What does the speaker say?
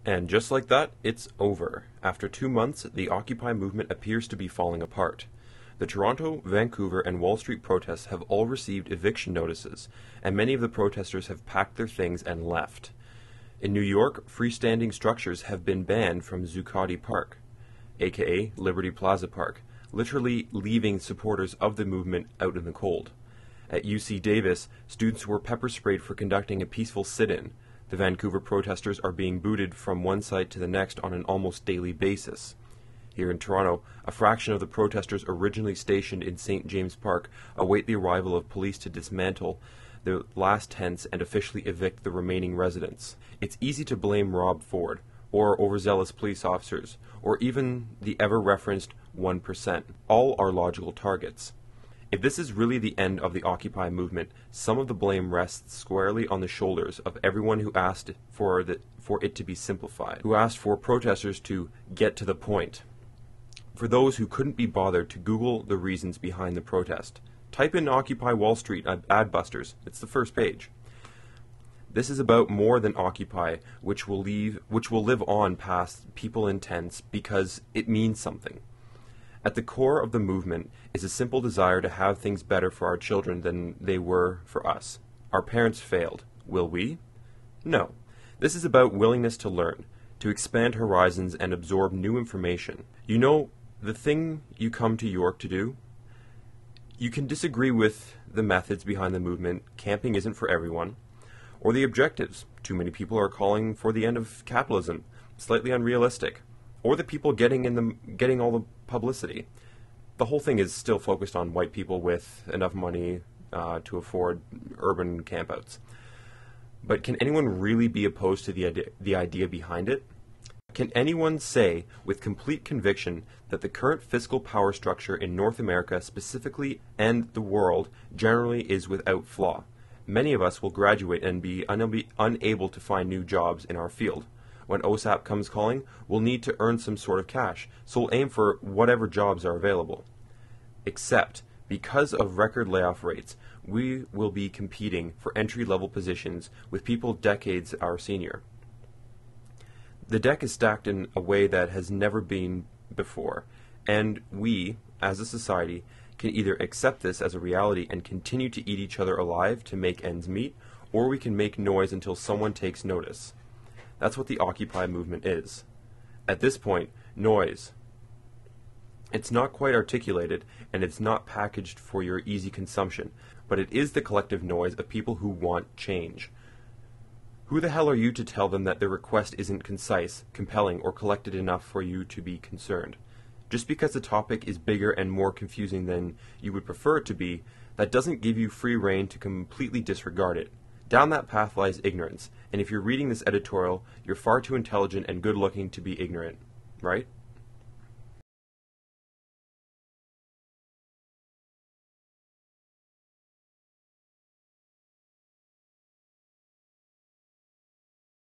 And just like that, it's over. After 2 months, the Occupy movement appears to be falling apart. The Toronto, Vancouver, and Wall Street protests have all received eviction notices, and many of the protesters have packed their things and left. In New York, freestanding structures have been banned from Zuccotti Park, aka Liberty Plaza Park, literally leaving supporters of the movement out in the cold. At UC Davis, students were pepper sprayed for conducting a peaceful sit-in. The Vancouver protesters are being booted from one site to the next on an almost daily basis. Here in Toronto, a fraction of the protesters originally stationed in St. James Park await the arrival of police to dismantle the last tents and officially evict the remaining residents. It's easy to blame Rob Ford, or overzealous police officers, or even the ever-referenced 1%. All are logical targets. If this is really the end of the Occupy movement, some of the blame rests squarely on the shoulders of everyone who asked for it to be simplified, who asked for protesters to get to the point. For those who couldn't be bothered to Google the reasons behind the protest, type in Occupy Wall Street at Adbusters. It's the first page. This is about more than Occupy, which will live on past people in tents because it means something. At the core of the movement is a simple desire to have things better for our children than they were for us. Our parents failed. Will we? No. This is about willingness to learn, to expand horizons and absorb new information. You know, the thing you come to York to do? You can disagree with the methods behind the movement, camping isn't for everyone, or the objectives. Too many people are calling for the end of capitalism, slightly unrealistic, or the people getting all the publicity. The whole thing is still focused on white people with enough money to afford urban campouts. But can anyone really be opposed to the idea behind it? Can anyone say with complete conviction that the current fiscal power structure in North America specifically and the world generally is without flaw? Many of us will graduate and be unable to find new jobs in our field. When OSAP comes calling, we'll need to earn some sort of cash, so we'll aim for whatever jobs are available. Except, because of record layoff rates, we will be competing for entry-level positions with people decades our senior. The deck is stacked in a way that has never been before, and we, as a society, can either accept this as a reality and continue to eat each other alive to make ends meet, or we can make noise until someone takes notice. That's what the Occupy movement is. At this point, noise. It's not quite articulated, and it's not packaged for your easy consumption, but it is the collective noise of people who want change. Who the hell are you to tell them that their request isn't concise, compelling, or collected enough for you to be concerned? Just because the topic is bigger and more confusing than you would prefer it to be, that doesn't give you free rein to completely disregard it. Down that path lies ignorance, and if you're reading this editorial, you're far too intelligent and good-looking to be ignorant, right?